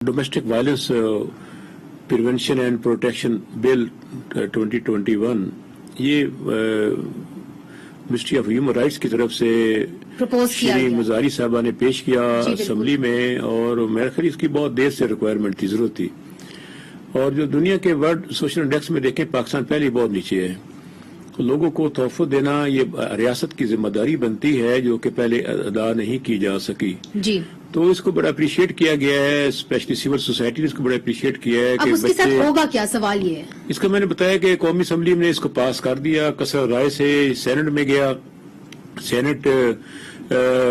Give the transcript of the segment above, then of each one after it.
Domestic violence prevention and protection bill 2021 یہ ministry of human rights کی طرف سے شری مزاری صاحبہ نے پیش کیا اسمبلی میں، اور میرے خیال اس کی بہت دیر سے ریکوائرمنٹ تھی، ضرورت تھی. اور جو دنیا کے ورلڈ سوشل انڈیکس میں دیکھیں پاکستان پہلے بہت نیچے ہے. لوگوں کو تحفظ دینا یہ ریاست کی ذمہ داری بنتی ہے جو کہ پہلے ادا نہیں کی جا سکی. جی تو اس کو بڑا اپریشیٹ کیا گیا ہے، اسپیشلی سول سوسائٹی نے اس کو بڑا اپریشیٹ کیا ہے. اب اس کے ساتھ ہوگا کیا؟ سوال یہ ہے. اس کا میں نے بتایا کہ قومی اسمبلی نے اس کو پاس کر دیا، کثرت رائے سے سینٹ میں گیا، سینٹ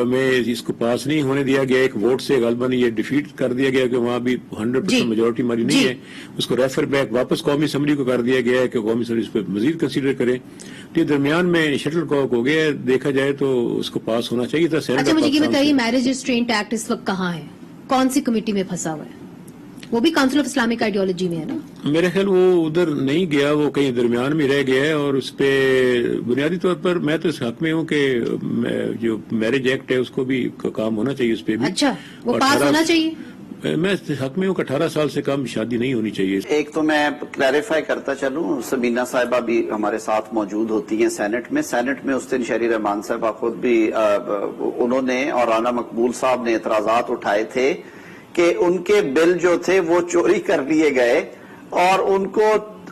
میں اس کو پاس نہیں ہونے دیا گیا، ایک ووٹ سے غالباً یہ ڈیفیٹ کر دیا گیا کہ وہاں بھی 100% میجورٹی ہماری نہیں ہے. اس کو ریفر بیک واپس قومی اسمبلی کو کر دیا گیا ہے کہ قومی اسمبلی اس پہ مزید کنسیڈر کرے. تو درمیان میں شٹل کاک ہو گیا، دیکھا جائے تو اس کو پاس ہونا چاہیے تھا. اچھا مجھے یہ بتائیے، میرج ریسٹرینٹ ایکٹ اس وقت کہاں ہے؟ کون سی کمیٹی میں پھنسا ہوا ہے؟ وہ بھی کاؤنسل آف اسلامک آئیڈیالوجی میں ہے نا؟ میرے خیال وہ ادھر نہیں گیا، وہ کہیں درمیان میں رہ گیا ہے. اور اس پہ بنیادی طور پر میں تو اس حق میں ہوں کہ جو میرج ایکٹ ہے اس کو بھی کام ہونا چاہیے، اس پہ بھی. اچھا وہ پاس ہونا چاہیے. میں اس حق میں ہوں کہ 18 سال سے کم شادی نہیں ہونی چاہیے. ایک تو میں کلیریفائی کرتا چلوں، سبینہ صاحبہ بھی ہمارے ساتھ موجود ہوتی ہیں سینٹ میں اس دن شہری رحمان صاحبہ خود بھی انہوں نے اور رانا مقبول صاحب نے اعتراضات اٹھائے تھے کہ ان کے بل جو تھے وہ چوری کر لیے گئے اور ان کو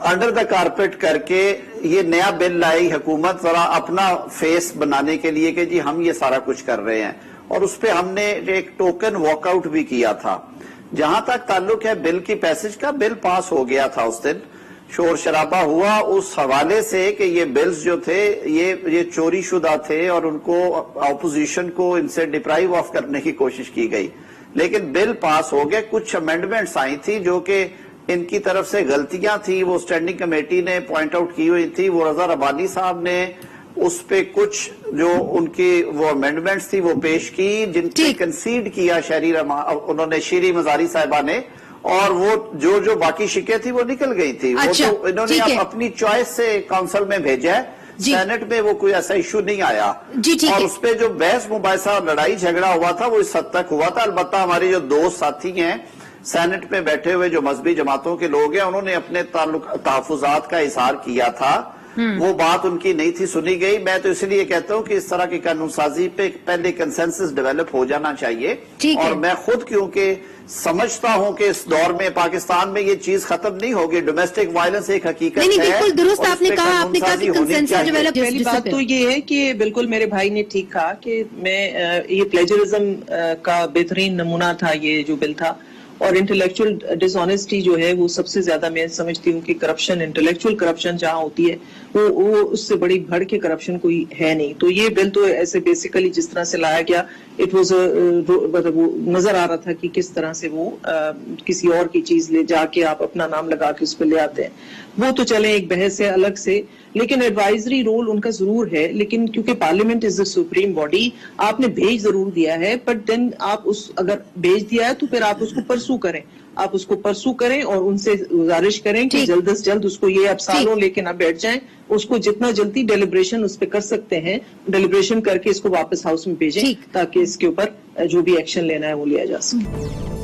انڈر دا کارپیٹ کر کے یہ نیا بل لائی حکومت ذرا اپنا فیس بنانے کے لیے کہ جی ہم یہ سارا کچھ کر رہے ہیں. اور اس پہ ہم نے ایک ٹوکن واک آؤٹ بھی کیا تھا. جہاں تک تعلق ہے بل کی پیسج کا، بل پاس ہو گیا تھا. اس دن شور شرابہ ہوا اس حوالے سے کہ یہ بلز جو تھے یہ چوری شدہ تھے اور ان کو اپوزیشن کو ان سے ڈپرائیو آف کرنے کی کوشش کی گئی. لیکن بل پاس ہو گئے. کچھ امینڈمنٹس آئی تھی جو کہ ان کی طرف سے غلطیاں تھی، وہ اسٹینڈنگ کمیٹی نے پوائنٹ آؤٹ کی ہوئی تھی. وہ رضا ربانی صاحب نے اس پہ کچھ جو ان کی وہ امینڈمنٹس تھی وہ پیش کی جن پہ کنسیڈ کیا انہوں نے شری مزاری صاحبہ نے، اور وہ جو باقی شکیں تھی وہ نکل گئی تھی. وہ تو انہوں نے اپنی چوائس سے کاؤنسل میں بھیجا ہے. سینٹ میں وہ کوئی ایسا ایشو نہیں آیا. اور اس پہ جو بحث مباحثہ اور لڑائی جھگڑا ہوا تھا وہ اس حد تک ہوا تھا. البتہ ہمارے جو دوست ساتھی ہیں سینٹ میں بیٹھے ہوئے جو مذہبی جماعتوں کے لوگ ہیں انہوں نے اپنے تحفظات کا اظہار کیا تھا. وہ بات ان کی نہیں تھی سنی گئی. میں تو اس لیے کہتا ہوں کہ اس طرح کی قانون سازی پہ پہلے کنسنسس ڈیولپ ہو جانا چاہیے. اور میں خود کیونکہ سمجھتا ہوں کہ اس دور میں پاکستان میں یہ چیز ختم نہیں ہوگی. ڈومیسٹک وائلنس ایک حقیقت ہے. بالکل درست آپ نے کہا کہ کنسنسس ڈیولپ. پہلی بات تو یہ ہے کہ بالکل میرے بھائی نے ٹھیک کہا کہ میں یہ پلیجرزم کا بہترین نمونہ تھا یہ جو بل تھا. اور انٹلیکچوئل ڈس آنیسٹی جو ہے وہ سب سے زیادہ میں سمجھتی ہوں کہ کرپشن، انٹلیکچوئل کرپشن جہاں ہوتی ہے وہ اس سے بڑی بڑھ کے کرپشن کوئی ہے نہیں. تو یہ بل تو ایسے بیسیکلی جس طرح سے لایا گیا اٹ واز نظر آ رہا تھا کہ کس طرح سے وہ کسی اور کی چیز لے جا کے آپ اپنا نام لگا کے اس پہ لے آتے ہیں. وہ تو چلیں ایک بحث ہے الگ سے، لیکن ایڈوائزری رول ان کا ضرور ہے. لیکن کیونکہ پارلیمنٹ از دا سپریم باڈی، آپ نے بھیج ضرور دیا ہے، بٹ دین آپ اگر بھیج دیا ہے تو پھر آپ اس کو پرسو کریں. آپ اس کو پرسو کریں اور ان سے گزارش کریں کہ جلد از جلد اس کو یہ اب سالوں لے کے نہ بیٹھ جائیں. اس کو جتنا جلدی ڈیلیبریشن اس پہ کر سکتے ہیں ڈیلیبریشن کر کے اس کو واپس ہاؤس میں بھیجیں تاکہ اس کے اوپر جو بھی ایکشن لینا ہے وہ لیا جا سکے.